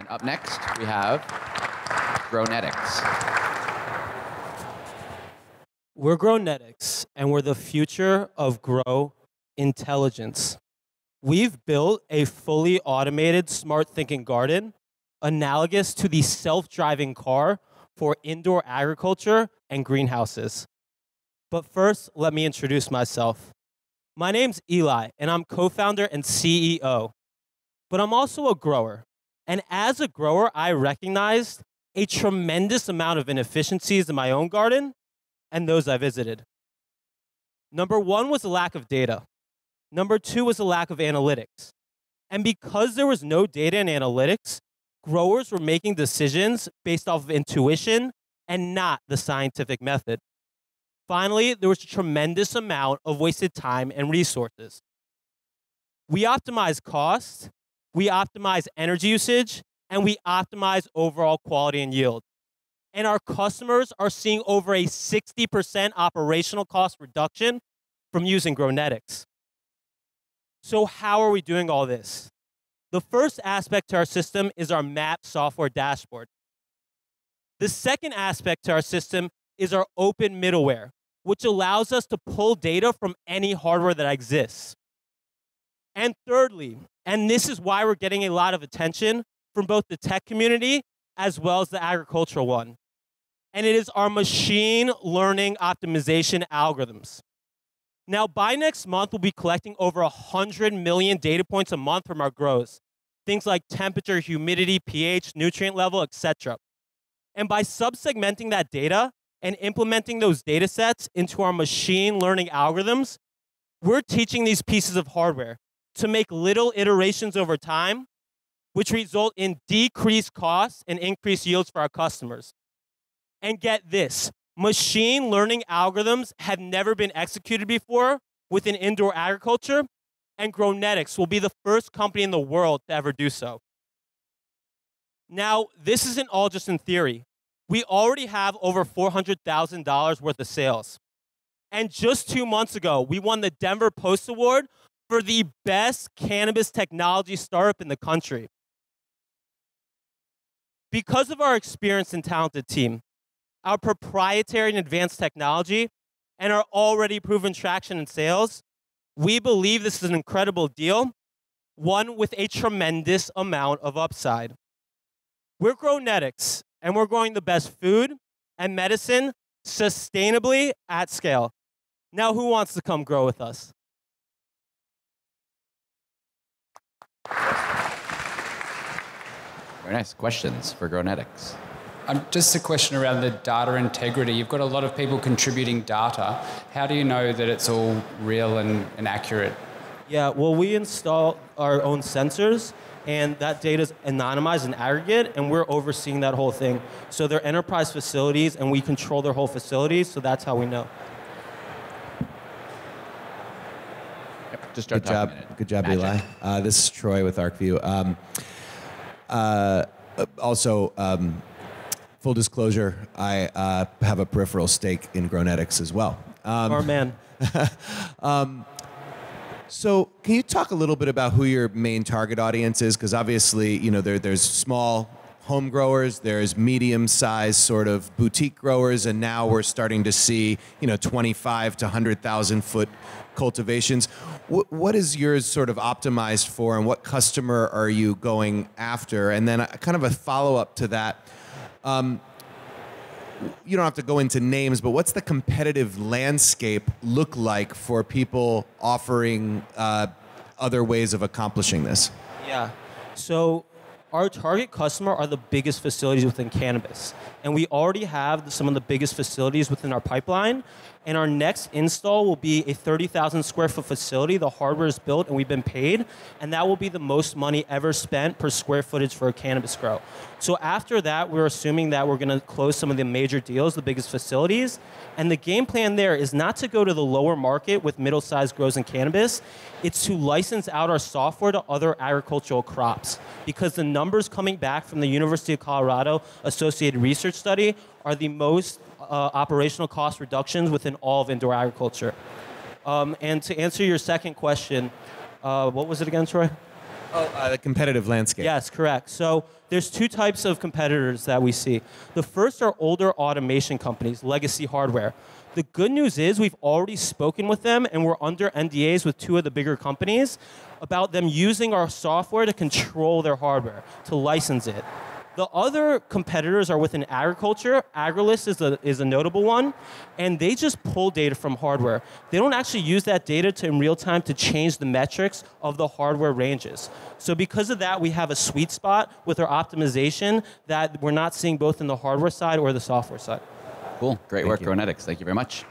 up next, we have Grownetics. We're Grownetics, and we're the future of grow intelligence. We've built a fully automated smart thinking garden analogous to the self-driving car for indoor agriculture and greenhouses. But first, let me introduce myself. My name's Eli, and I'm co-founder and CEO. But I'm also a grower. And as a grower, I recognized a tremendous amount of inefficiencies in my own garden and those I visited. Number one was the lack of data. Number two was the lack of analytics. And because there was no data and analytics, growers were making decisions based off of intuition and not the scientific method. Finally, there was a tremendous amount of wasted time and resources. We optimize cost, we optimize energy usage, and we optimize overall quality and yield. And our customers are seeing over a 60% operational cost reduction from using Grownetics. So how are we doing all this? The first aspect to our system is our map software dashboard. The second aspect to our system is our open middleware, which allows us to pull data from any hardware that exists. And thirdly, and this is why we're getting a lot of attention from both the tech community as well as the agricultural one, and it is our machine learning optimization algorithms. Now, by next month, we'll be collecting over 100 million data points a month from our grows. Things like temperature, humidity, pH, nutrient level, etc. And by subsegmenting that data and implementing those data sets into our machine learning algorithms, we're teaching these pieces of hardware to make little iterations over time, which result in decreased costs and increased yields for our customers. And get this, machine learning algorithms have never been executed before within indoor agriculture, and Grownetics will be the first company in the world to ever do so. Now, this isn't all just in theory. We already have over $400,000 worth of sales. And just 2 months ago, we won the Denver Post Award for the best cannabis technology startup in the country. Because of our experienced and talented team, our proprietary and advanced technology, and our already proven traction in sales, we believe this is an incredible deal, one with a tremendous amount of upside. We're Grownetics, and we're growing the best food and medicine sustainably at scale. Now, who wants to come grow with us? Very nice. Questions for Grownetics? Just a question around the data integrity. You've got a lot of people contributing data. How do you know that it's all real and accurate? Yeah, well, we install our own sensors, and that data is anonymized and aggregate, and we're overseeing that whole thing. So they're enterprise facilities, and we control their whole facilities, so that's how we know. Yep, just start Good job, Magic. Eli. This is Troy with ArcView. Full disclosure, I have a peripheral stake in Grownetics as well. Our man. So can you talk a little bit about who your main target audience is? Because obviously, you know, there's small home growers, there's medium-sized sort of boutique growers, and now we're starting to see, you know, 25 to 100,000 foot cultivations. What is yours sort of optimized for, and what customer are you going after? And then kind of a follow-up to that. You don't have to go into names, but what's the competitive landscape look like for people offering other ways of accomplishing this? Yeah. So our target customer are the biggest facilities within cannabis. And we already have some of the biggest facilities within our pipeline. And our next install will be a 30,000 square foot facility. The hardware is built and we've been paid. And that will be the most money ever spent per square footage for a cannabis grow. So after that, we're assuming that we're going to close some of the major deals, the biggest facilities. And the game plan there is not to go to the lower market with middle-sized grows in cannabis. It's to license out our software to other agricultural crops. Because the numbers coming back from the University of Colorado Associated Research Study are the most operational cost reductions within all of indoor agriculture. And to answer your second question, what was it again, Troy? The competitive landscape. Yes, correct. So there's two types of competitors that we see. The first are older automation companies, legacy hardware. The good news is we've already spoken with them, and we're under NDAs with two of the bigger companies about them using our software to control their hardware, to license it. The other competitors are within agriculture. Agrilist is a notable one, and they just pull data from hardware. They don't actually use that data in real time to change the metrics of the hardware ranges. So because of that, we have a sweet spot with our optimization that we're not seeing both in the hardware side or the software side. Cool. Great work, Grownetics. Thank you very much.